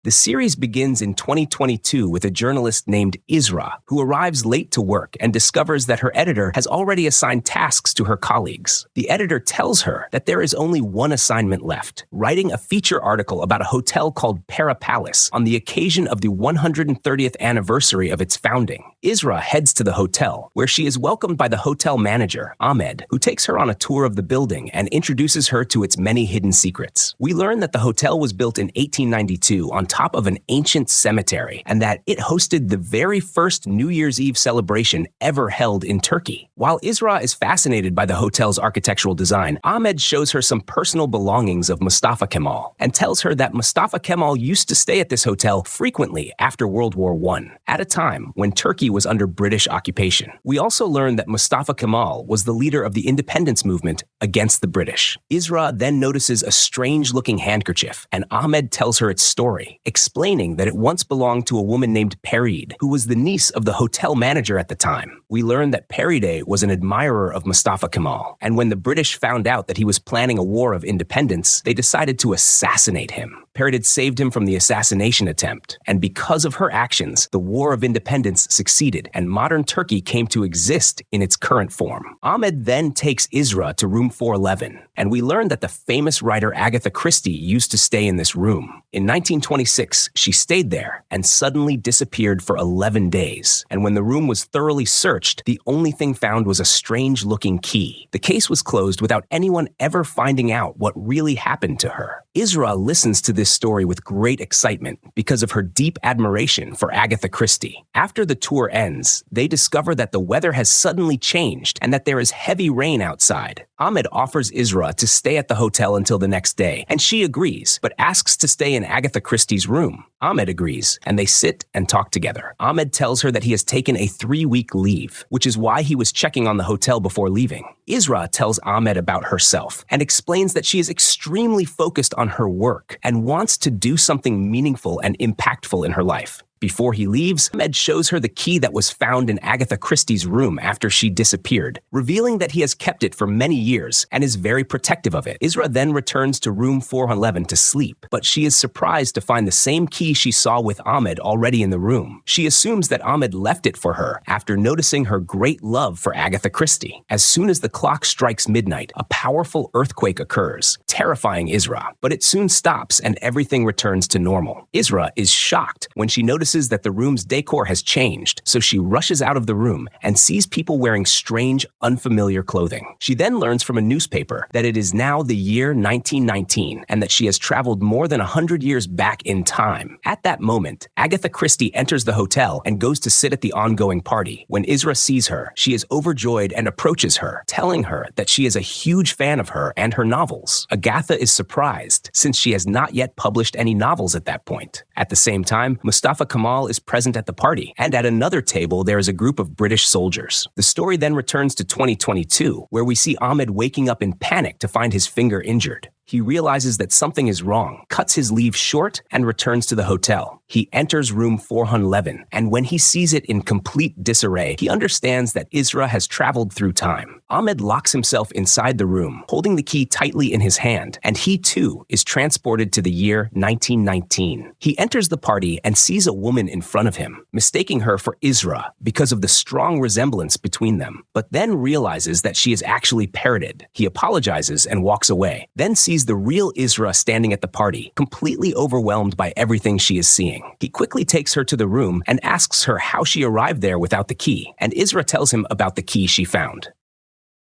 The series begins in 2022 with a journalist named Isra, who arrives late to work and discovers that her editor has already assigned tasks to her colleagues. The editor tells her that there is only one assignment left, writing a feature article about a hotel called Pera Palace on the occasion of the 130th anniversary of its founding. Isra heads to the hotel, where she is welcomed by the hotel manager, Ahmed, who takes her on a tour of the building and introduces her to its many hidden secrets. We learn that the hotel was built in 1892 on top of an ancient cemetery, and that it hosted the very first New Year's Eve celebration ever held in Turkey. While Isra is fascinated by the hotel's architectural design, Ahmed shows her some personal belongings of Mustafa Kemal and tells her that Mustafa Kemal used to stay at this hotel frequently after World War I, at a time when Turkey was under British occupation. We also learn that Mustafa Kemal was the leader of the independence movement against the British. Isra then notices a strange-looking handkerchief, and Ahmed tells her its story, explaining that it once belonged to a woman named Periday, who was the niece of the hotel manager at the time. We learn that Periday was an admirer of Mustafa Kemal, and when the British found out that he was planning a war of independence, they decided to assassinate him. Periday saved him from the assassination attempt, and because of her actions, the War of Independence succeeded, and modern Turkey came to exist in its current form. Ahmed then takes Isra to room 411, and we learn that the famous writer Agatha Christie used to stay in this room. In 1926, she stayed there and suddenly disappeared for 11 days, and when the room was thoroughly searched, the only thing found was a strange-looking key. The case was closed without anyone ever finding out what really happened to her. Isra listens to this story with great excitement because of her deep admiration for Agatha Christie. After the tour ends, they discover that the weather has suddenly changed and that there is heavy rain outside. Ahmed offers Isra to stay at the hotel until the next day, and she agrees, but asks to stay in Agatha Christie's room. Ahmed agrees, and they sit and talk together. Ahmed tells her that he has taken a 3-week leave, which is why he was checking on the hotel before leaving. Isra tells Ahmed about herself and explains that she is extremely focused on her work and wants to do something meaningful and impactful in her life. Before he leaves, Ahmed shows her the key that was found in Agatha Christie's room after she disappeared, revealing that he has kept it for many years and is very protective of it. Isra then returns to room 411 to sleep, but she is surprised to find the same key she saw with Ahmed already in the room. She assumes that Ahmed left it for her after noticing her great love for Agatha Christie. As soon as the clock strikes midnight, a powerful earthquake occurs, terrifying Isra, but it soon stops and everything returns to normal. Isra is shocked when she notices that the room's decor has changed, so she rushes out of the room and sees people wearing strange, unfamiliar clothing. She then learns from a newspaper that it is now the year 1919 and that she has traveled more than 100 years back in time. At that moment, Agatha Christie enters the hotel and goes to sit at the ongoing party. When Isra sees her, she is overjoyed and approaches her, telling her that she is a huge fan of her and her novels. Agatha is surprised, since she has not yet published any novels at that point. At the same time, Mustafa Kemal is present at the party, and at another table there is a group of British soldiers. The story then returns to 2022, where we see Ahmed waking up in panic to find his finger injured. He realizes that something is wrong, cuts his leave short, and returns to the hotel. He enters room 411, and when he sees it in complete disarray, he understands that Isra has traveled through time. Ahmed locks himself inside the room, holding the key tightly in his hand, and he too is transported to the year 1919. He enters the party and sees a woman in front of him, mistaking her for Isra because of the strong resemblance between them, but then realizes that she is actually Periday. He apologizes and walks away, then sees the real Isra standing at the party, completely overwhelmed by everything she is seeing. He quickly takes her to the room and asks her how she arrived there without the key, and Isra tells him about the key she found.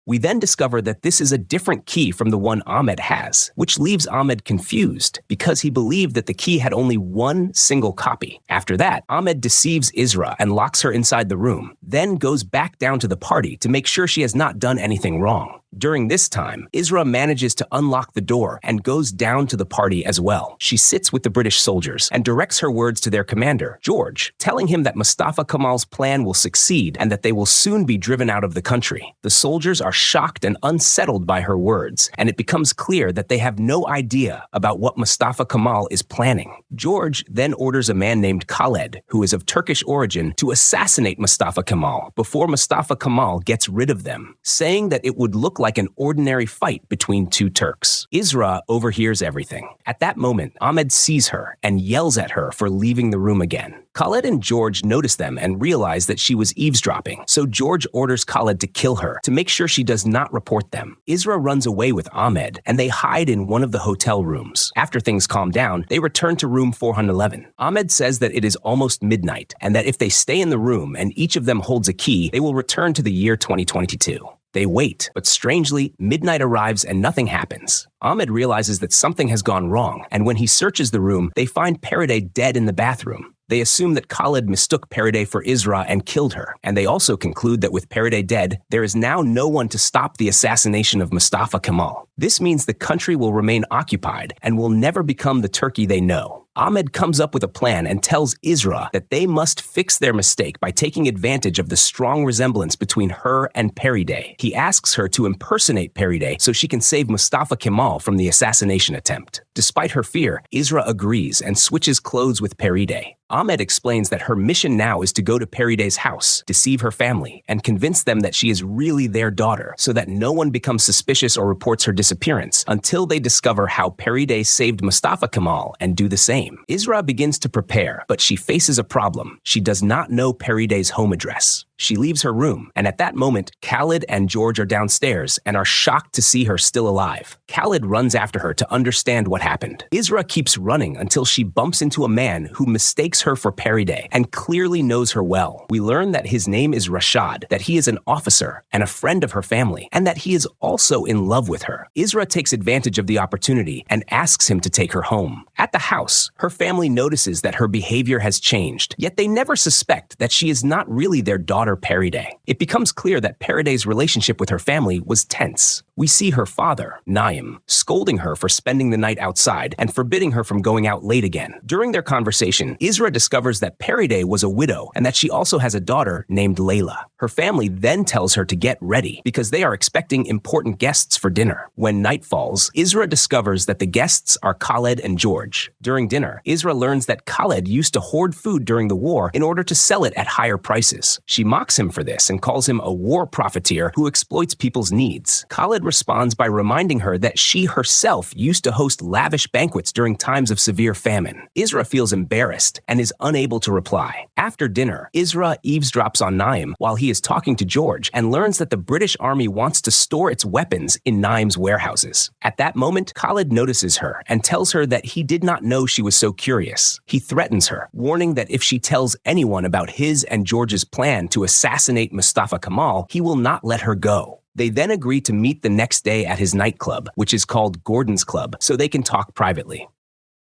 We then discover that this is a different key from the one Ahmed has, which leaves Ahmed confused because he believed that the key had only one single copy. After that, Ahmed deceives Isra and locks her inside the room, then goes back down to the party to make sure she has not done anything wrong. During this time, Isra manages to unlock the door and goes down to the party as well. She sits with the British soldiers and directs her words to their commander, George, telling him that Mustafa Kemal's plan will succeed and that they will soon be driven out of the country. The soldiers are shocked and unsettled by her words, and it becomes clear that they have no idea about what Mustafa Kemal is planning. George then orders a man named Khaled, who is of Turkish origin, to assassinate Mustafa Kemal before Mustafa Kemal gets rid of them, saying that it would look look like an ordinary fight between two Turks. Isra overhears everything. At that moment, Ahmed sees her and yells at her for leaving the room again. Khaled and George notice them and realize that she was eavesdropping, so George orders Khaled to kill her to make sure she does not report them. Isra runs away with Ahmed, and they hide in one of the hotel rooms. After things calm down, they return to room 411. Ahmed says that it is almost midnight, and that if they stay in the room and each of them holds a key, they will return to the year 2022. They wait, but strangely, midnight arrives and nothing happens. Ahmed realizes that something has gone wrong, and when he searches the room, they find Periday dead in the bathroom. They assume that Khaled mistook Periday for Isra and killed her, and they also conclude that with Periday dead, there is now no one to stop the assassination of Mustafa Kemal. This means the country will remain occupied and will never become the Turkey they know. Ahmed comes up with a plan and tells Isra that they must fix their mistake by taking advantage of the strong resemblance between her and Periday. He asks her to impersonate Periday so she can save Mustafa Kemal from the assassination attempt. Despite her fear, Isra agrees and switches clothes with Periday. Ahmed explains that her mission now is to go to Periday's house, deceive her family, and convince them that she is really their daughter so that no one becomes suspicious or reports her disappearance until they discover how Periday saved Mustafa Kemal and do the same. Isra begins to prepare, but she faces a problem. She does not know Periday's home address. She leaves her room, and at that moment, Khaled and George are downstairs and are shocked to see her still alive. Khaled runs after her to understand what happened. Isra keeps running until she bumps into a man who mistakes her for Periday and clearly knows her well. We learn that his name is Rashad, that he is an officer and a friend of her family, and that he is also in love with her. Isra takes advantage of the opportunity and asks him to take her home. At the house, her family notices that her behavior has changed, yet they never suspect that she is not really their daughter Periday. It becomes clear that Periday's relationship with her family was tense. We see her father, Naim, scolding her for spending the night outside and forbidding her from going out late again. During their conversation, Isra discovers that Periday was a widow and that she also has a daughter named Layla. Her family then tells her to get ready because they are expecting important guests for dinner. When night falls, Isra discovers that the guests are Khaled and George. During dinner, Isra learns that Khaled used to hoard food during the war in order to sell it at higher prices. She mocks him for this and calls him a war profiteer who exploits people's needs. Khaled responds by reminding her that she herself used to host lavish banquets during times of severe famine. Isra feels embarrassed and is unable to reply. After dinner, Isra eavesdrops on Naim while he is talking to George and learns that the British Army wants to store its weapons in Naim's warehouses. At that moment, Khaled notices her and tells her that he did not know she was so curious. He threatens her, warning that if she tells anyone about his and George's plan to assassinate Mustafa Kemal, he will not let her go. They then agree to meet the next day at his nightclub, which is called Gordon's Club, so they can talk privately.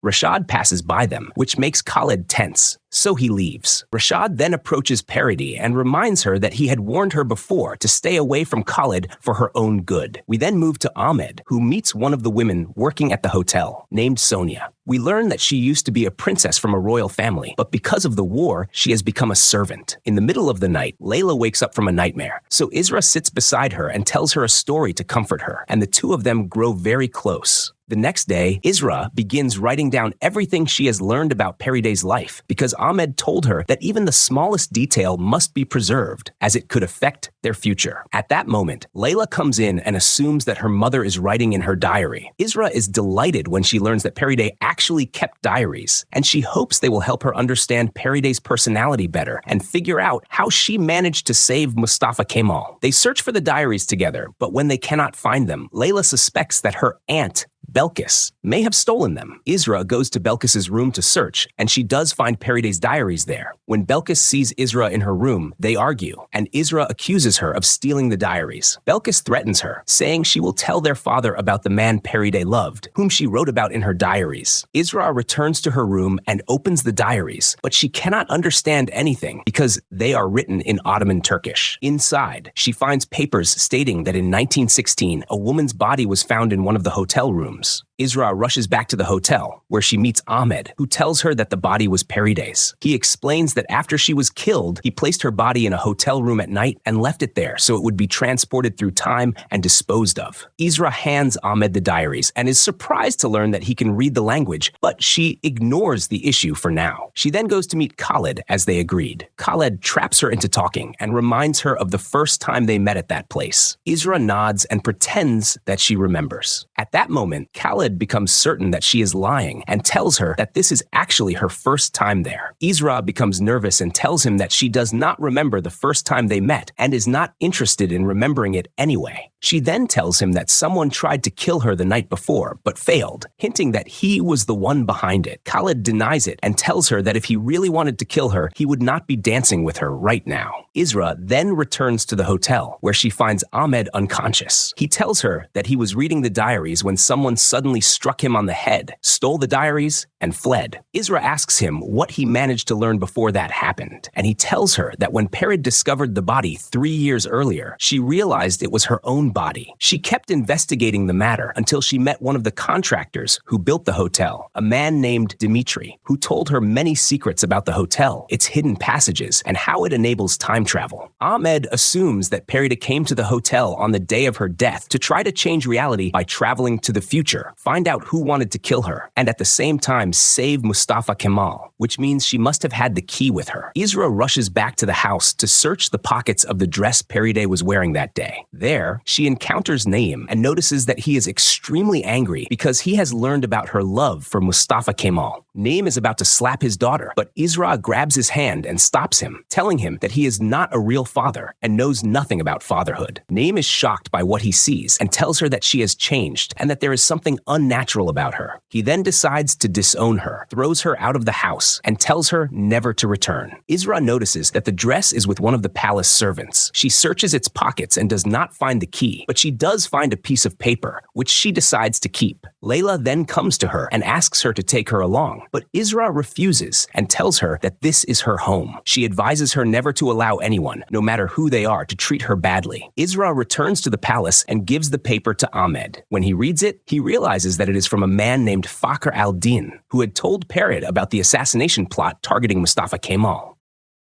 Rashad passes by them, which makes Khaled tense, so he leaves. Rashad then approaches Periday and reminds her that he had warned her before to stay away from Khaled for her own good. We then move to Ahmed, who meets one of the women working at the hotel, named Sonia. We learn that she used to be a princess from a royal family, but because of the war, she has become a servant. In the middle of the night, Layla wakes up from a nightmare, so Isra sits beside her and tells her a story to comfort her, and the two of them grow very close. The next day, Isra begins writing down everything she has learned about Periday's life because Ahmed told her that even the smallest detail must be preserved as it could affect their future. At that moment, Layla comes in and assumes that her mother is writing in her diary. Isra is delighted when she learns that Periday actually kept diaries, and she hopes they will help her understand Periday's personality better and figure out how she managed to save Mustafa Kemal. They search for the diaries together, but when they cannot find them, Layla suspects that her aunt, Belkis, may have stolen them. Isra goes to Belkis's room to search, and she does find Periday's diaries there. When Belkis sees Isra in her room, they argue, and Isra accuses her of stealing the diaries. Belkis threatens her, saying she will tell their father about the man Periday loved, whom she wrote about in her diaries. Isra returns to her room and opens the diaries, but she cannot understand anything because they are written in Ottoman Turkish. Inside, she finds papers stating that in 1916, a woman's body was found in one of the hotel rooms. Isra rushes back to the hotel, where she meets Ahmed, who tells her that the body was Periday's. He explains that after she was killed, he placed her body in a hotel room at night and left it there so it would be transported through time and disposed of. Isra hands Ahmed the diaries and is surprised to learn that he can read the language, but she ignores the issue for now. She then goes to meet Khaled as they agreed. Khaled traps her into talking and reminds her of the first time they met at that place. Isra nods and pretends that she remembers. At that moment, Khaled becomes certain that she is lying and tells her that this is actually her first time there. Isra becomes nervous and tells him that she does not remember the first time they met and is not interested in remembering it anyway. She then tells him that someone tried to kill her the night before, but failed, hinting that he was the one behind it. Khaled denies it and tells her that if he really wanted to kill her, he would not be dancing with her right now. Isra then returns to the hotel, where she finds Ahmed unconscious. He tells her that he was reading the diaries when someone suddenly struck him on the head, stole the diaries, and fled. Isra asks him what he managed to learn before that happened, and he tells her that when Pera discovered the body 3 years earlier, she realized it was her own body. She kept investigating the matter until she met one of the contractors who built the hotel, a man named Dimitri, who told her many secrets about the hotel, its hidden passages, and how it enables time travel. Ahmed assumes that Pera came to the hotel on the day of her death to try to change reality by traveling to the future, find out who wanted to kill her, and at the same time save Mustafa Kemal, which means she must have had the key with her. Isra rushes back to the house to search the pockets of the dress Periday was wearing that day. There, she encounters Naim and notices that he is extremely angry because he has learned about her love for Mustafa Kemal. Naim is about to slap his daughter, but Isra grabs his hand and stops him, telling him that he is not a real father and knows nothing about fatherhood. Naim is shocked by what he sees and tells her that she has changed and that there is something unnatural about her. He then decides to disown her, throws her out of the house, and tells her never to return. Isra notices that the dress is with one of the palace servants. She searches its pockets and does not find the key, but she does find a piece of paper, which she decides to keep. Layla then comes to her and asks her to take her along, but Isra refuses and tells her that this is her home. She advises her never to allow anyone, no matter who they are, to treat her badly. Isra returns to the palace and gives the paper to Ahmed. When he reads it, he realizes that it is from a man named Fakhr al-Din, who had told Pera about the assassination plot targeting Mustafa Kemal.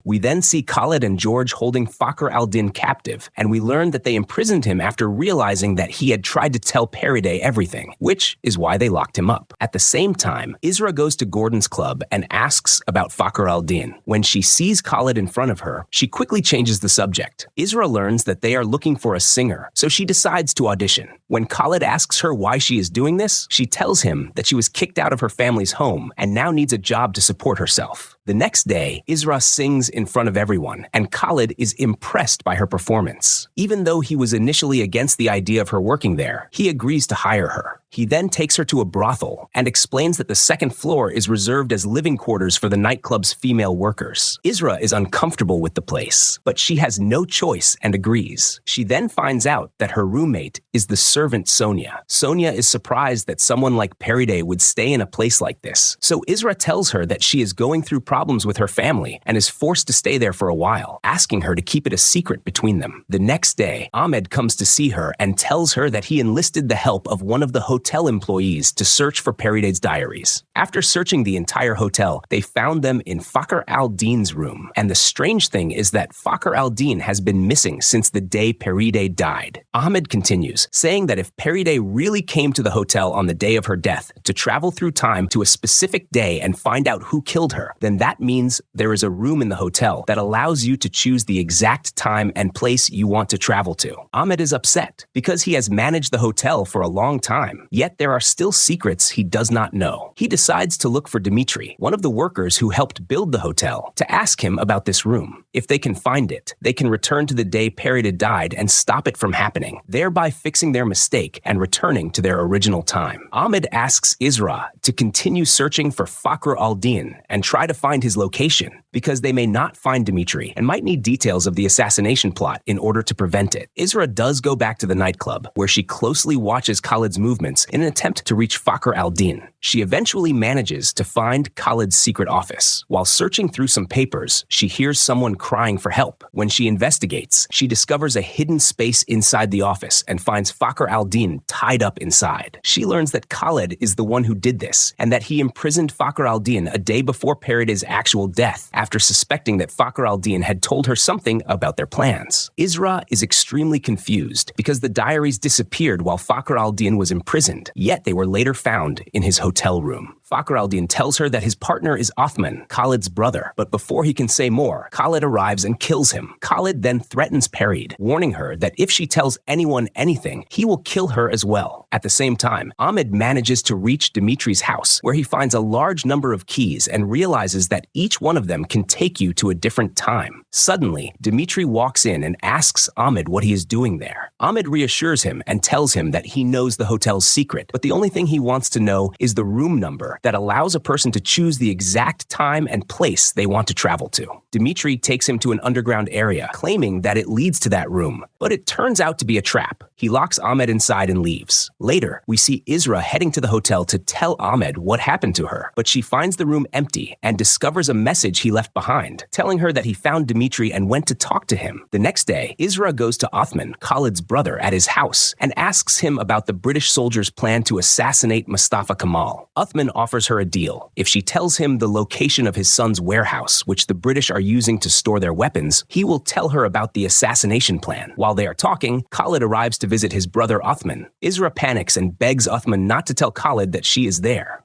We then see Khaled and George holding Fakhr al-Din captive, and we learn that they imprisoned him after realizing that he had tried to tell Periday everything, which is why they locked him up. At the same time, Isra goes to Gordon's club and asks about Fakhr al-Din. When she sees Khaled in front of her, she quickly changes the subject. Isra learns that they are looking for a singer, so she decides to audition. When Khaled asks her why she is doing this, she tells him that she was kicked out of her family's home and now needs a job to support herself. The next day, Isra sings in front of everyone, and Khaled is impressed by her performance. Even though he was initially against the idea of her working there, he agrees to hire her. He then takes her to a brothel and explains that the second floor is reserved as living quarters for the nightclub's female workers. Isra is uncomfortable with the place, but she has no choice and agrees. She then finds out that her roommate is the servant Sonia. Sonia is surprised that someone like Periday would stay in a place like this, so Isra tells her that she is going through problems with her family and is forced to stay there for a while, asking her to keep it a secret between them. The next day, Ahmed comes to see her and tells her that he enlisted the help of one of the hotel employees to search for Periday's diaries. After searching the entire hotel, they found them in Fakhr al-Din's room. And the strange thing is that Fakhr al-Din has been missing since the day Periday died. Ahmed continues, saying that if Periday really came to the hotel on the day of her death to travel through time to a specific day and find out who killed her, then that means there is a room in the hotel that allows you to choose the exact time and place you want to travel to. Ahmed is upset because he has managed the hotel for a long time, yet there are still secrets he does not know. He decides to look for Dimitri, one of the workers who helped build the hotel, to ask him about this room. If they can find it, they can return to the day Periday died and stop it from happening, thereby fixing their mistake and returning to their original time. Ahmed asks Isra to continue searching for Fakhr al-Din and try to find find his location because they may not find Dimitri and might need details of the assassination plot in order to prevent it. Isra does go back to the nightclub, where she closely watches Khalid's movements in an attempt to reach Fakhr al-Din. She eventually manages to find Khalid's secret office. While searching through some papers, she hears someone crying for help. When she investigates, she discovers a hidden space inside the office and finds Fakhr al-Din tied up inside. She learns that Khalid is the one who did this, and that he imprisoned Fakhr al-Din a day before Periday's actual death, after suspecting that Fakhr al-Din had told her something about their plans. Isra is extremely confused because the diaries disappeared while Fakhr al-Din was imprisoned, yet they were later found in his hotel room. Fakhr al-Din tells her that his partner is Othman, Khalid's brother, but before he can say more, Khalid arrives and kills him. Khalid then threatens Perid, warning her that if she tells anyone anything, he will kill her as well. At the same time, Ahmed manages to reach Dimitri's house, where he finds a large number of keys and realizes that each one of them can take you to a different time. Suddenly, Dimitri walks in and asks Ahmed what he is doing there. Ahmed reassures him and tells him that he knows the hotel's secret, but the only thing he wants to know is the room number that allows a person to choose the exact time and place they want to travel to. Dimitri takes him to an underground area, claiming that it leads to that room, but it turns out to be a trap. He locks Ahmed inside and leaves. Later, we see Isra heading to the hotel to tell Ahmed what happened to her, but she finds the room empty and discovers a message he left behind, telling her that he found Dimitri and went to talk to him. The next day, Isra goes to Othman, Khalid's brother, at his house and asks him about the British soldiers' plan to assassinate Mustafa Kemal. Othman offers her a deal. If she tells him the location of his son's warehouse, which the British are using to store their weapons, he will tell her about the assassination plan. While they are talking, Khalid arrives to visit his brother Othman. Isra panics and begs Othman not to tell Khalid that she is there.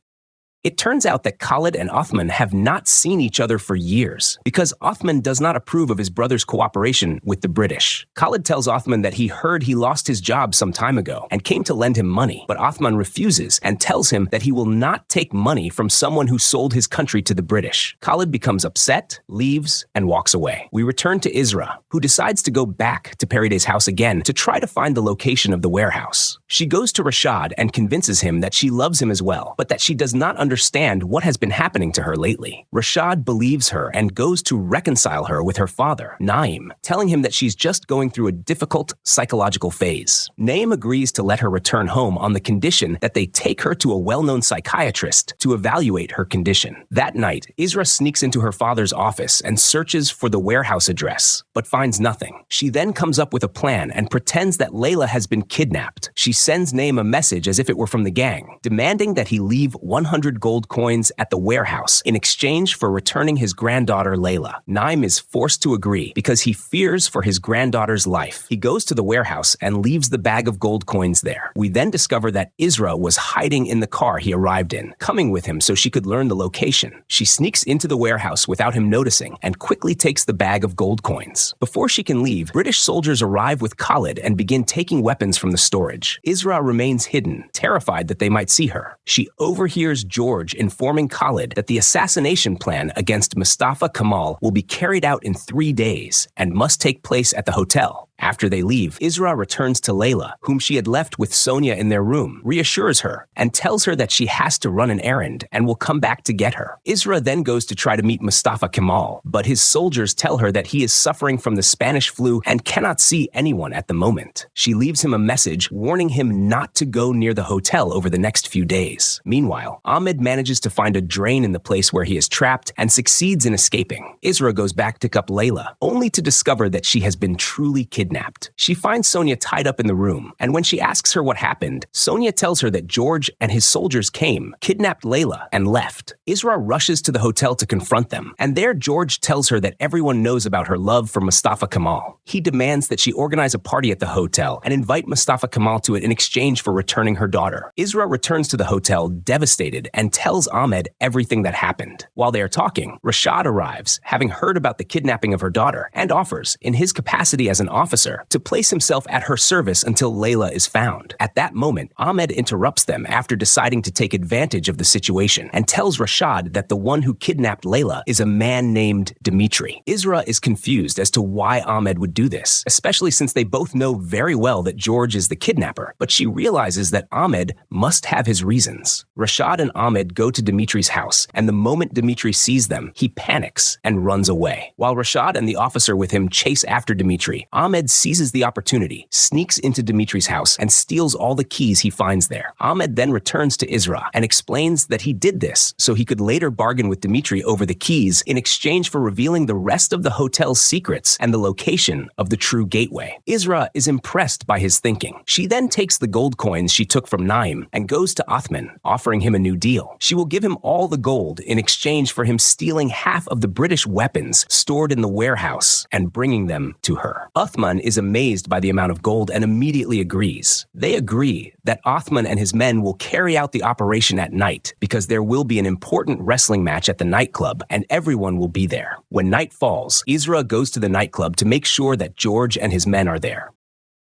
It turns out that Khalid and Othman have not seen each other for years because Othman does not approve of his brother's cooperation with the British. Khalid tells Othman that he heard he lost his job some time ago and came to lend him money, but Othman refuses and tells him that he will not take money from someone who sold his country to the British. Khalid becomes upset, leaves, and walks away. We return to Isra, who decides to go back to Periday's house again to try to find the location of the warehouse. She goes to Rashad and convinces him that she loves him as well, but that she does not understand what has been happening to her lately. Rashad believes her and goes to reconcile her with her father, Naim, telling him that she's just going through a difficult psychological phase. Naim agrees to let her return home on the condition that they take her to a well-known psychiatrist to evaluate her condition. That night, Isra sneaks into her father's office and searches for the warehouse address, but finds nothing. She then comes up with a plan and pretends that Layla has been kidnapped. She sends Naim a message as if it were from the gang, demanding that he leave 100 gold coins at the warehouse in exchange for returning his granddaughter Layla. Naim is forced to agree because he fears for his granddaughter's life. He goes to the warehouse and leaves the bag of gold coins there. We then discover that Isra was hiding in the car he arrived in, coming with him so she could learn the location. She sneaks into the warehouse without him noticing and quickly takes the bag of gold coins. Before she can leave, British soldiers arrive with Khalid and begin taking weapons from the storage. Isra remains hidden, terrified that they might see her. She overhears George informing Khalid that the assassination plan against Mustafa Kemal will be carried out in 3 days and must take place at the hotel. After they leave, Isra returns to Layla, whom she had left with Sonia in their room, reassures her, and tells her that she has to run an errand and will come back to get her. Isra then goes to try to meet Mustafa Kemal, but his soldiers tell her that he is suffering from the Spanish flu and cannot see anyone at the moment. She leaves him a message warning him not to go near the hotel over the next few days. Meanwhile, Ahmed manages to find a drain in the place where he is trapped and succeeds in escaping. Isra goes back to pick up Layla, only to discover that she has been truly kidnapped. She finds Sonia tied up in the room, and when she asks her what happened, Sonia tells her that George and his soldiers came, kidnapped Layla, and left. Isra rushes to the hotel to confront them, and there George tells her that everyone knows about her love for Mustafa Kemal. He demands that she organize a party at the hotel and invite Mustafa Kemal to it in exchange for returning her daughter. Isra returns to the hotel devastated and tells Ahmed everything that happened. While they are talking, Rashad arrives, having heard about the kidnapping of her daughter, and offers, in his capacity as an officer, officer to place himself at her service until Layla is found. At that moment, Ahmed interrupts them after deciding to take advantage of the situation and tells Rashad that the one who kidnapped Layla is a man named Dimitri. Isra is confused as to why Ahmed would do this, especially since they both know very well that George is the kidnapper, but she realizes that Ahmed must have his reasons. Rashad and Ahmed go to Dimitri's house, and the moment Dimitri sees them, he panics and runs away. While Rashad and the officer with him chase after Dimitri, Ahmed seizes the opportunity, sneaks into Dimitri's house, and steals all the keys he finds there. Ahmed then returns to Isra and explains that he did this so he could later bargain with Dimitri over the keys in exchange for revealing the rest of the hotel's secrets and the location of the true gateway. Isra is impressed by his thinking. She then takes the gold coins she took from Naim and goes to Othman, offering him a new deal. She will give him all the gold in exchange for him stealing half of the British weapons stored in the warehouse and bringing them to her. Othman is amazed by the amount of gold and immediately agrees. They agree that Othman and his men will carry out the operation at night because there will be an important wrestling match at the nightclub and everyone will be there. When night falls, Isra goes to the nightclub to make sure that George and his men are there.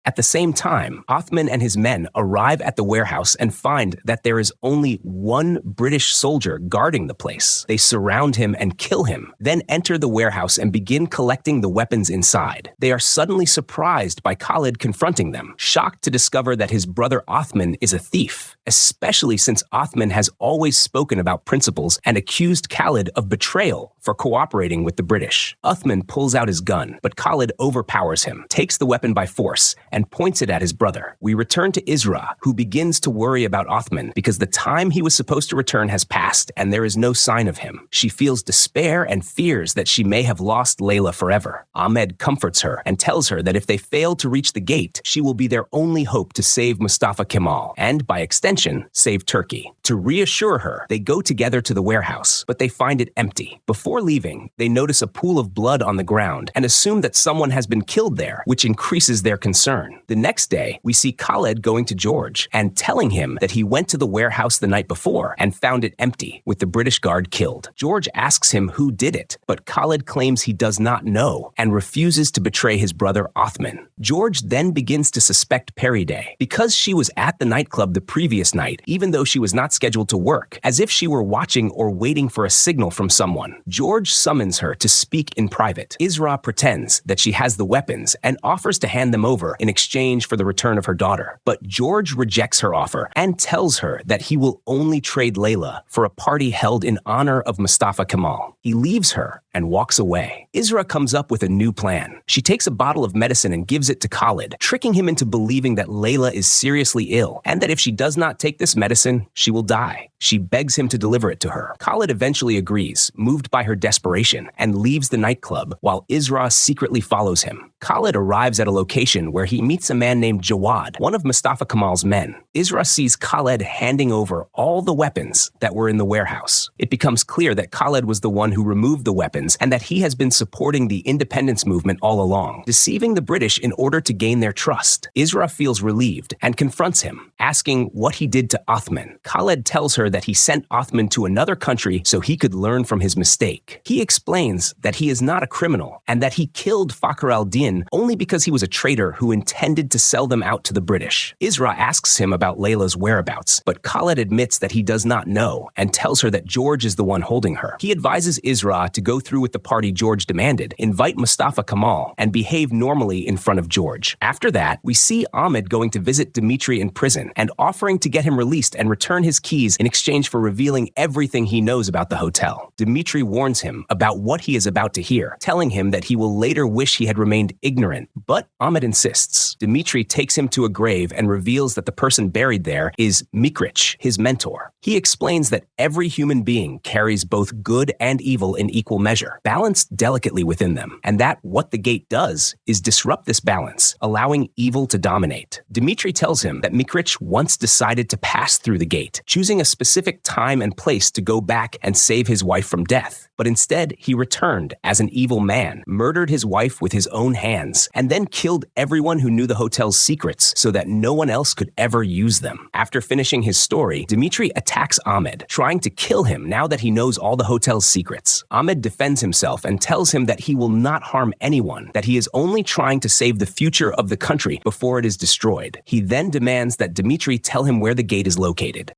At the same time, Othman and his men arrive at the warehouse and find that there is only one British soldier guarding the place. They surround him and kill him, then enter the warehouse and begin collecting the weapons inside. They are suddenly surprised by Khalid confronting them, shocked to discover that his brother Othman is a thief, especially since Othman has always spoken about principles and accused Khalid of betrayal for cooperating with the British. Othman pulls out his gun, but Khalid overpowers him, takes the weapon by force, and points it at his brother. We return to Isra, who begins to worry about Othman because the time he was supposed to return has passed and there is no sign of him. She feels despair and fears that she may have lost Layla forever. Ahmed comforts her and tells her that if they fail to reach the gate, she will be their only hope to save Mustafa Kemal and, by extension, save Turkey. To reassure her, they go together to the warehouse, but they find it empty. Before leaving, they notice a pool of blood on the ground and assume that someone has been killed there, which increases their concern. The next day, we see Khaled going to George and telling him that he went to the warehouse the night before and found it empty, with the British guard killed. George asks him who did it, but Khaled claims he does not know and refuses to betray his brother Othman. George then begins to suspect Periday because she was at the nightclub the previous night, even though she was not scheduled to work, as if she were watching or waiting for a signal from someone. George summons her to speak in private. Isra pretends that she has the weapons and offers to hand them over in exchange for the return of her daughter. But George rejects her offer and tells her that he will only trade Layla for a party held in honor of Mustafa Kemal. He leaves her and walks away. Isra comes up with a new plan. She takes a bottle of medicine and gives it to Khalid, tricking him into believing that Layla is seriously ill and that if she does not take this medicine, she will die. She begs him to deliver it to her. Khalid eventually agrees, moved by her desperation, and leaves the nightclub while Isra secretly follows him. Khalid arrives at a location where he meets a man named Jawad, one of Mustafa Kemal's men. Isra sees Khalid handing over all the weapons that were in the warehouse. It becomes clear that Khalid was the one who removed the weapons and that he has been supporting the independence movement all along, deceiving the British in order to gain their trust. Isra feels relieved and confronts him, asking what he did to Othman. Khalid tells her that he sent Othman to another country so he could learn from his mistake. He explains that he is not a criminal and that he killed Fakhr al-Din only because he was a traitor who intended to sell them out to the British. Isra asks him about Layla's whereabouts, but Khalid admits that he does not know and tells her that George is the one holding her. He advises Isra to go through with the party George demanded, invite Mustafa Kemal, and behave normally in front of George. After that, we see Ahmed going to visit Dimitri in prison and offering to get him released and return his keys in exchange for revealing everything he knows about the hotel. Dimitri warns him about what he is about to hear, telling him that he will later wish he had remained ignorant, but Ahmed insists. Dimitri takes him to a grave and reveals that the person buried there is Mikrich, his mentor. He explains that every human being carries both good and evil in equal measure, balanced delicately within them, and that what the gate does is disrupt this balance, allowing evil to dominate. Dimitri tells him that Mikrich once decided to pass through the gate, choosing a specific time and place to go back and save his wife from death. But instead, he returned as an evil man, murdered his wife with his own hands, and then killed everyone who knew the hotel's secrets so that no one else could ever use them. After finishing his story, Dimitri attacks Ahmed, trying to kill him now that he knows all the hotel's secrets. Ahmed defends defends himself and tells him that he will not harm anyone, that he is only trying to save the future of the country before it is destroyed. He then demands that Dmitri tell him where the gate is located.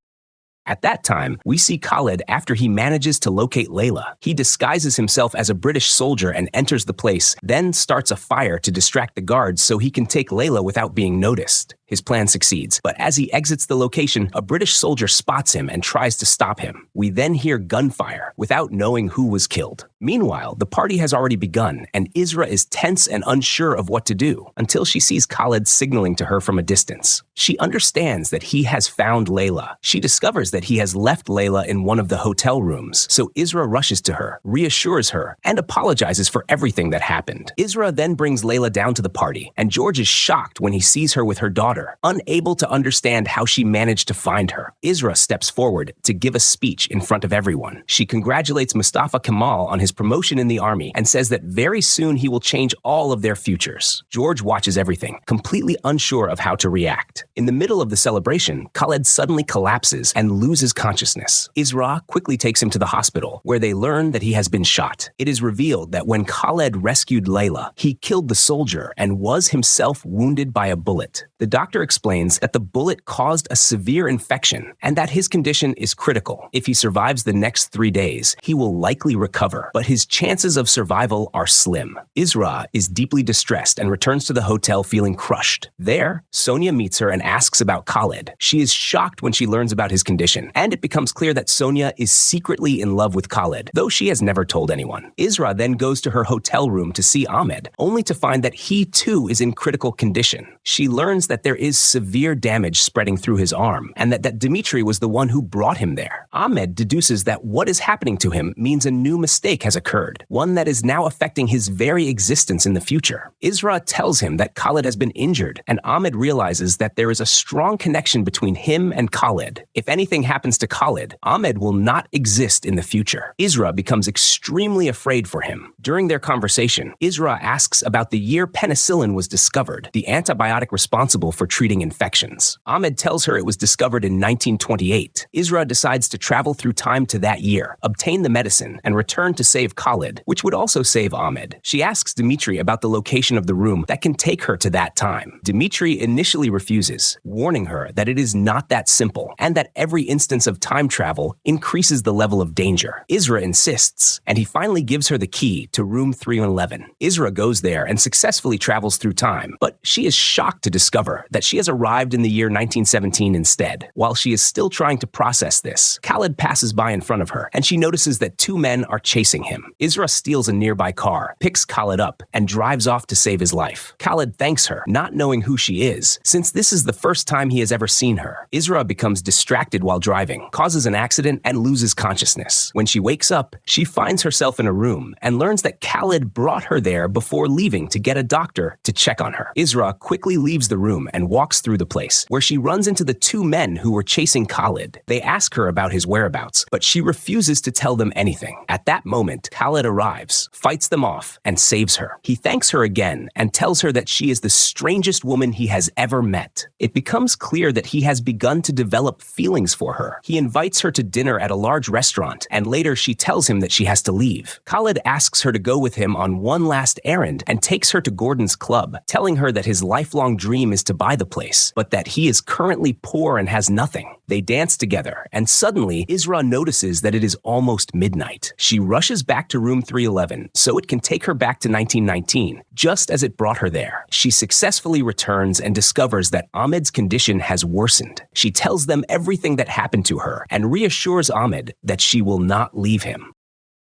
At that time, we see Khaled after he manages to locate Layla. He disguises himself as a British soldier and enters the place, then starts a fire to distract the guards so he can take Layla without being noticed. His plan succeeds, but as he exits the location, a British soldier spots him and tries to stop him. We then hear gunfire without knowing who was killed. Meanwhile, the party has already begun, and Isra is tense and unsure of what to do until she sees Khaled signaling to her from a distance. She understands that he has found Layla. She discovers that he has left Layla in one of the hotel rooms, so Isra rushes to her, reassures her, and apologizes for everything that happened. Isra then brings Layla down to the party, and George is shocked when he sees her with her daughter, unable to understand how she managed to find her. Isra steps forward to give a speech in front of everyone. She congratulates Mustafa Kemal on his promotion in the army and says that very soon he will change all of their futures. George watches everything, completely unsure of how to react. In the middle of the celebration, Khaled suddenly collapses and loses consciousness. Isra quickly takes him to the hospital, where they learn that he has been shot. It is revealed that when Khaled rescued Layla, he killed the soldier and was himself wounded by a bullet. The doctor explains that the bullet caused a severe infection and that his condition is critical. If he survives the next 3 days, he will likely recover, but his chances of survival are slim. Isra is deeply distressed and returns to the hotel feeling crushed. There, Sonia meets her and asks about Khaled. She is shocked when she learns about his condition, and it becomes clear that Sonia is secretly in love with Khaled, though she has never told anyone. Isra then goes to her hotel room to see Ahmed, only to find that he too is in critical condition. She learns that there is severe damage spreading through his arm, and that Dmitri was the one who brought him there. Ahmed deduces that what is happening to him means a new mistake has occurred, one that is now affecting his very existence in the future. Isra tells him that Khaled has been injured, and Ahmed realizes that there is a strong connection between him and Khaled. If anything happens to Khaled, Ahmed will not exist in the future. Isra becomes extremely afraid for him. During their conversation, Isra asks about the year penicillin was discovered, the antibiotic responsible for treating infections. Ahmed tells her it was discovered in 1928. Isra decides to travel through time to that year, obtain the medicine, and return to save Khaled, which would also save Ahmed. She asks Dmitri about the location of the room that can take her to that time. Dmitri initially refuses, warning her that it is not that simple, and that every instance of time travel increases the level of danger. Isra insists, and he finally gives her the key to room 311. Isra goes there and successfully travels through time, but she is shocked to discover that she has arrived in the year 1917 instead. While she is still trying to process this, Khaled passes by in front of her, and she notices that 2 men are chasing him. Isra steals a nearby car, picks Khaled up, and drives off to save his life. Khaled thanks her, not knowing who she is, since this is the first time he has ever seen her. Isra becomes distracted while driving, causes an accident, and loses consciousness. When she wakes up, she finds herself in a room and learns that Khaled brought her there before leaving to get a doctor to check on her. Isra quickly leaves the room and walks through the place, where she runs into the 2 men who were chasing Khaled. They ask her about his whereabouts, but she refuses to tell them anything. At that moment, Khaled arrives, fights them off, and saves her. He thanks her again and tells her that she is the strangest woman he has ever met. It becomes clear that he has begun to develop feelings for her. He invites her to dinner at a large restaurant, and later she tells him that she has to leave. Khaled asks her to go with him on one last errand and takes her to Gordon's club, telling her that his lifelong dream is to buy the place, but that he is currently poor and has nothing. They dance together, and suddenly Isra notices that it is almost midnight. She rushes back to room 311 so it can take her back to 1919, just as it brought her there. She successfully returns and discovers that Ahmed's condition has worsened. She tells them everything that happened to her and reassures Ahmed that she will not leave him.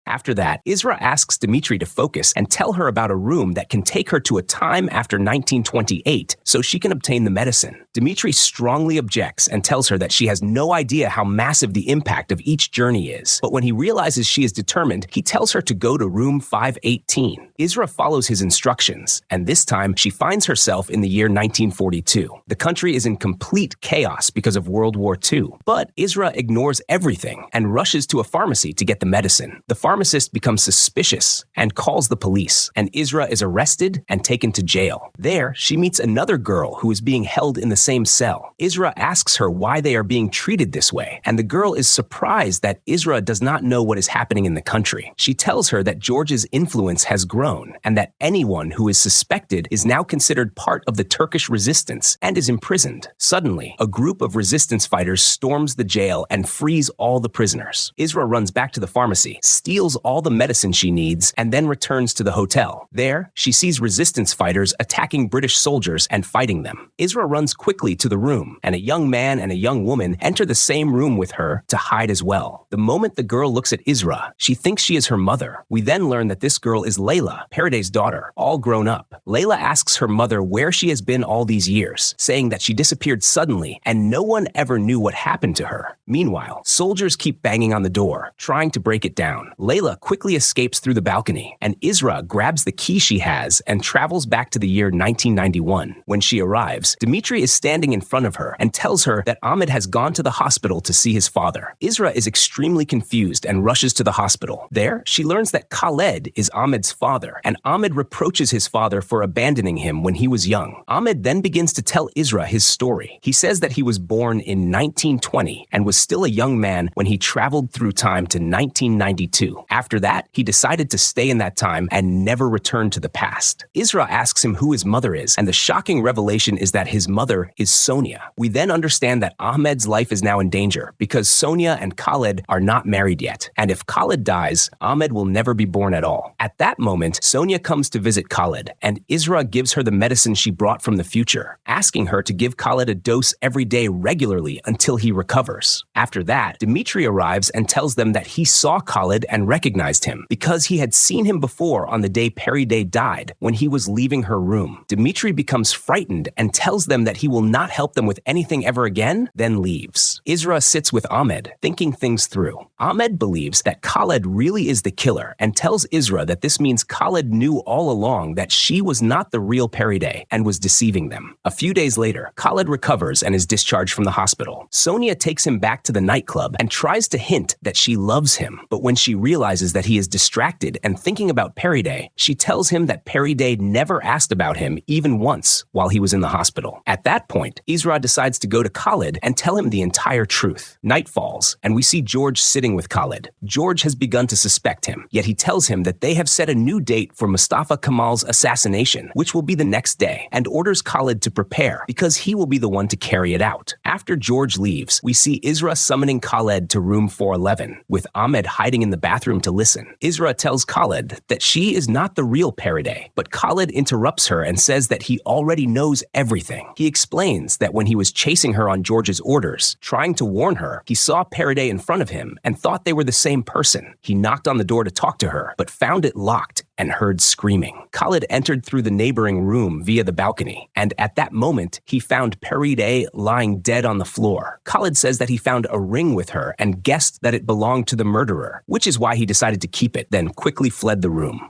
After that, Isra asks Dmitri to focus and tell her about a room that can take her to a time after 1928 so she can obtain the medicine. Dmitri strongly objects and tells her that she has no idea how massive the impact of each journey is. But when he realizes she is determined, he tells her to go to room 518. Isra follows his instructions, and this time she finds herself in the year 1942. The country is in complete chaos because of World War II, but Isra ignores everything and rushes to a pharmacy to get the medicine. The pharmacy pharmacist becomes suspicious and calls the police, and Isra is arrested and taken to jail. There, she meets another girl who is being held in the same cell. Isra asks her why they are being treated this way, and the girl is surprised that Isra does not know what is happening in the country. She tells her that George's influence has grown, and that anyone who is suspected is now considered part of the Turkish resistance and is imprisoned. Suddenly, a group of resistance fighters storms the jail and frees all the prisoners. Isra runs back to the pharmacy, steals all the medicine she needs, and then returns to the hotel. There, she sees resistance fighters attacking British soldiers and fighting them. Isra runs quickly to the room, and a young man and a young woman enter the same room with her to hide as well. The moment the girl looks at Isra, she thinks she is her mother. We then learn that this girl is Layla, Periday's daughter, all grown up. Layla asks her mother where she has been all these years, saying that she disappeared suddenly and no one ever knew what happened to her. Meanwhile, soldiers keep banging on the door, trying to break it down. Layla quickly escapes through the balcony, and Isra grabs the key she has and travels back to the year 1991. When she arrives, Dimitri is standing in front of her and tells her that Ahmed has gone to the hospital to see his father. Isra is extremely confused and rushes to the hospital. There, she learns that Khaled is Ahmed's father, and Ahmed reproaches his father for abandoning him when he was young. Ahmed then begins to tell Isra his story. He says that he was born in 1920 and was still a young man when he traveled through time to 1992. After that, he decided to stay in that time and never return to the past. Isra asks him who his mother is, and the shocking revelation is that his mother is Sonia. We then understand that Ahmed's life is now in danger because Sonia and Khaled are not married yet, and if Khaled dies, Ahmed will never be born at all. At that moment, Sonia comes to visit Khaled, and Isra gives her the medicine she brought from the future, asking her to give Khaled a dose every day regularly until he recovers. After that, Dimitri arrives and tells them that he saw Khaled and recognized him because he had seen him before on the day Periday died when he was leaving her room. Dimitri becomes frightened and tells them that he will not help them with anything ever again, then leaves. Isra sits with Ahmed, thinking things through. Ahmed believes that Khaled really is the killer and tells Isra that this means Khaled knew all along that she was not the real Periday and was deceiving them. A few days later, Khaled recovers and is discharged from the hospital. Sonia takes him back to the nightclub and tries to hint that she loves him, but when she realizes that he is distracted and thinking about Periday, she tells him that Periday never asked about him even once while he was in the hospital. At that point, Isra decides to go to Khaled and tell him the entire truth. Night falls, and we see George sitting with Khaled. George has begun to suspect him, yet he tells him that they have set a new date for Mustafa Kemal's assassination, which will be the next day, and orders Khaled to prepare because he will be the one to carry it out. After George leaves, we see Isra summoning Khaled to room 411, with Ahmed hiding in the bathroom to listen. Isra tells Khaled that she is not the real Periday, but Khaled interrupts her and says that he already knows everything. He explains that when he was chasing her on George's orders, trying to warn her, he saw Periday in front of him and thought they were the same person. He knocked on the door to talk to her, but found it locked and heard screaming. Khaled entered through the neighboring room via the balcony, and at that moment, he found Periday lying dead on the floor. Khaled says that he found a ring with her and guessed that it belonged to the murderer, which is why he decided to keep it, then quickly fled the room.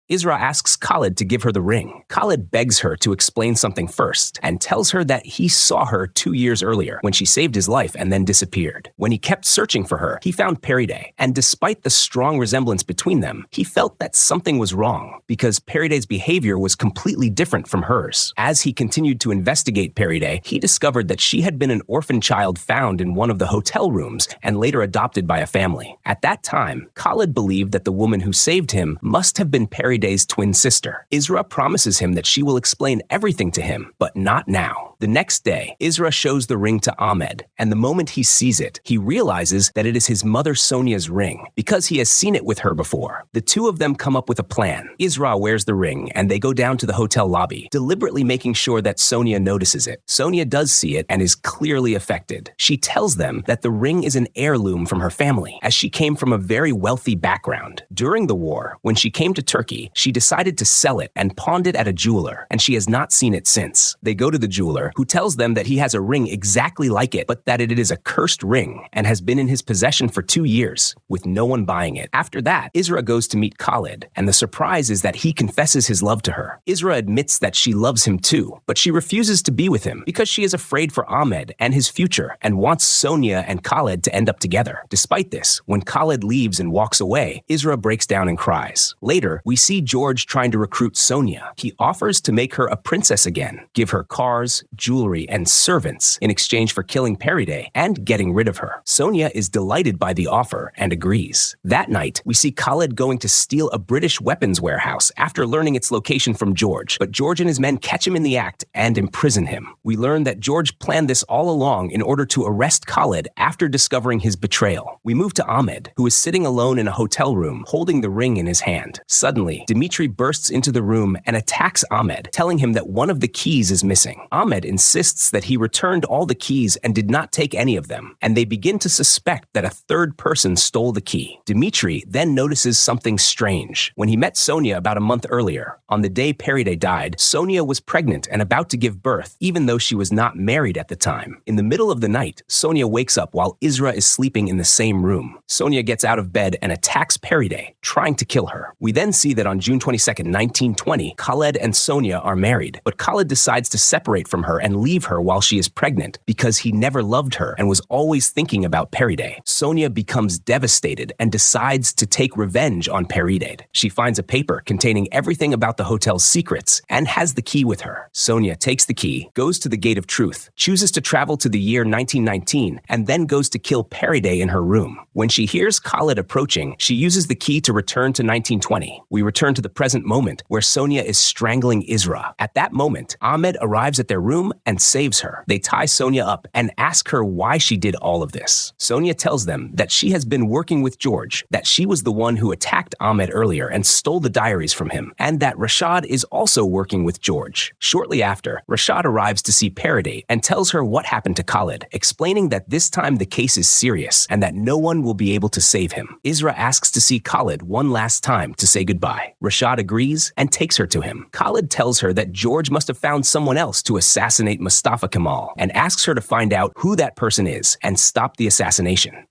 Isra asks Khaled to give her the ring. Khaled begs her to explain something first and tells her that he saw her 2 years earlier when she saved his life and then disappeared. When he kept searching for her, he found Periday, and despite the strong resemblance between them, he felt that something was wrong because Periday's behavior was completely different from hers. As he continued to investigate Periday, he discovered that she had been an orphan child found in one of the hotel rooms and later adopted by a family. At that time, Khaled believed that the woman who saved him must have been Periday's twin sister. Isra promises him that she will explain everything to him, but not now. The next day, Isra shows the ring to Ahmed, and the moment he sees it, he realizes that it is his mother Sonia's ring, because he has seen it with her before. The two of them come up with a plan. Isra wears the ring, and they go down to the hotel lobby, deliberately making sure that Sonia notices it. Sonia does see it and is clearly affected. She tells them that the ring is an heirloom from her family, as she came from a very wealthy background. During the war, when she came to Turkey, she decided to sell it and pawned it at a jeweler, and she has not seen it since. They go to the jeweler, jeweler who tells them that he has a ring exactly like it, but that it is a cursed ring and has been in his possession for 2 years, with no one buying it. After that, Isra goes to meet Khalid, and the surprise is that he confesses his love to her. Isra admits that she loves him too, but she refuses to be with him because she is afraid for Ahmed and his future and wants Sonia and Khalid to end up together. Despite this, when Khalid leaves and walks away, Isra breaks down and cries. Later, we see George trying to recruit Sonia. He offers to make her a princess again, give her cars, jewelry, and servants in exchange for killing Periday and getting rid of her. Sonia is delighted by the offer and agrees. That night, we see Khalid going to steal a British weapons warehouse after learning its location from George, but George and his men catch him in the act and imprison him. We learn that George planned this all along in order to arrest Khalid after discovering his betrayal. We move to Ahmed, who is sitting alone in a hotel room, holding the ring in his hand. Suddenly, Dimitri bursts into the room and attacks Ahmed, telling him that one of the keys is missing. Ahmed insists that he returned all the keys and did not take any of them, and they begin to suspect that a third person stole the key. Dimitri then notices something strange. When he met Sonia about a month earlier, on the day Periday died, Sonia was pregnant and about to give birth, even though she was not married at the time. In the middle of the night, Sonia wakes up while Isra is sleeping in the same room. Sonia gets out of bed and attacks Periday, trying to kill her. We then see that on June 22nd, 1920, Khaled and Sonia are married, but Khaled decides to separate from her and leave her while she is pregnant because he never loved her and was always thinking about Periday. Sonia becomes devastated and decides to take revenge on Periday. She finds a paper containing everything about the hotel's secrets and has the key with her. Sonia takes the key, goes to the Gate of Truth, chooses to travel to the year 1919, and then goes to kill Periday in her room. When she hears Khaled approaching, she uses the key to return to 1920. We return to the present moment where Sonia is strangling Isra. At that moment, Ahmed arrives at their room and saves her. They tie Sonia up and ask her why she did all of this. Sonia tells them that she has been working with George, that she was the one who attacked Ahmed earlier and stole the diaries from him, and that Rashad is also working with George. Shortly after, Rashad arrives to see Periday and tells her what happened to Khalid, explaining that this time the case is serious and that no one will be able to save him. Isra asks to see Khalid one last time to say goodbye. Rashad agrees and takes her to him. Khalid tells her that George must have found someone else to assassinate Mustafa Kemal and asks her to find out who that person is and stop the assassination.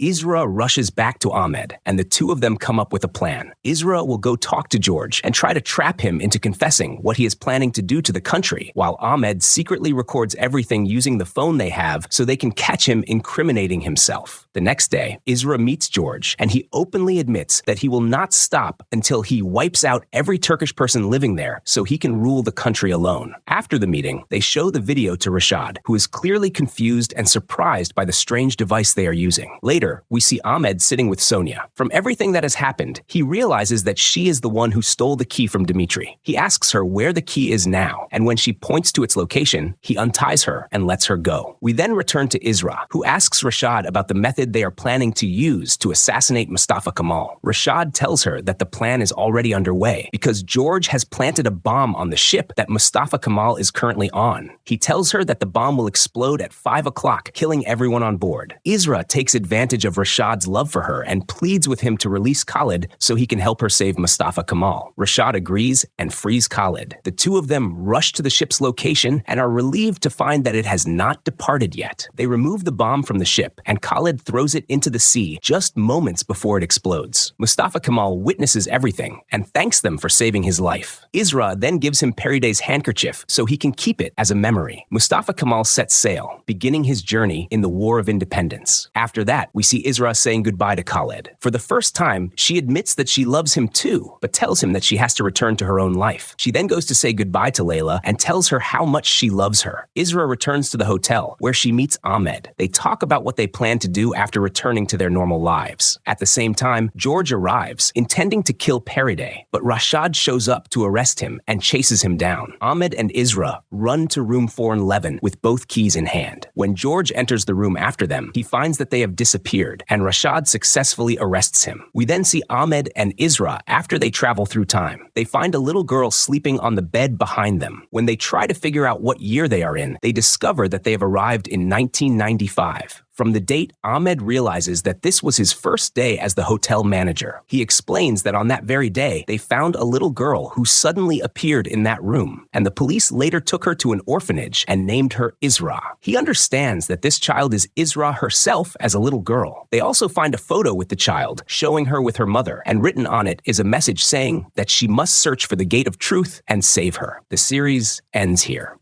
Isra rushes back to Ahmed, and the two of them come up with a plan. Isra will go talk to George and try to trap him into confessing what he is planning to do to the country, while Ahmed secretly records everything using the phone they have so they can catch him incriminating himself. The next day, Isra meets George, and he openly admits that he will not stop until he wipes out every Turkish person living there so he can rule the country alone. After the meeting, they show the video to Rashad, who is clearly confused and surprised by the strange device they are using. Later, we see Ahmed sitting with Sonia. From everything that has happened, he realizes that she is the one who stole the key from Dimitri. He asks her where the key is now, and when she points to its location, he unties her and lets her go. We then return to Isra, who asks Rashad about the method they are planning to use to assassinate Mustafa Kemal. Rashad tells her that the plan is already underway because George has planted a bomb on the ship that Mustafa Kemal is currently on. He tells her that the bomb will explode at 5 o'clock, killing everyone on board. Isra takes advantage of Rashad's love for her and pleads with him to release Khalid so he can help her save Mustafa Kemal. Rashad agrees and frees Khalid. The two of them rush to the ship's location and are relieved to find that it has not departed yet. They remove the bomb from the ship, and Khalid throws it into the sea just moments before it explodes. Mustafa Kemal witnesses everything and thanks them for saving his life. Isra then gives him Periday's handkerchief so he can keep it as a memory. Mustafa Kemal sets sail, beginning his journey in the War of Independence. After that, we see Isra saying goodbye to Khalid. For the first time, she admits that she loves him too, but tells him that she has to return to her own life. She then goes to say goodbye to Layla and tells her how much she loves her. Isra returns to the hotel, where she meets Ahmed. They talk about what they plan to do after returning to their normal lives. At the same time, George arrives, intending to kill Periday, but Rashad shows up to arrest him and chases him down. Ahmed and Isra run to room 411 with both keys in hand. When George enters the room after them, he finds that they have disappeared, and Rashad successfully arrests him. We then see Ahmed and Isra after they travel through time. They find a little girl sleeping on the bed behind them. When they try to figure out what year they are in, they discover that they have arrived in 1995. From the date, Ahmed realizes that this was his first day as the hotel manager. He explains that on that very day, they found a little girl who suddenly appeared in that room, and the police later took her to an orphanage and named her Isra. He understands that this child is Isra herself as a little girl. They also find a photo with the child, showing her with her mother, and written on it is a message saying that she must search for the gate of truth and save her. The series ends here.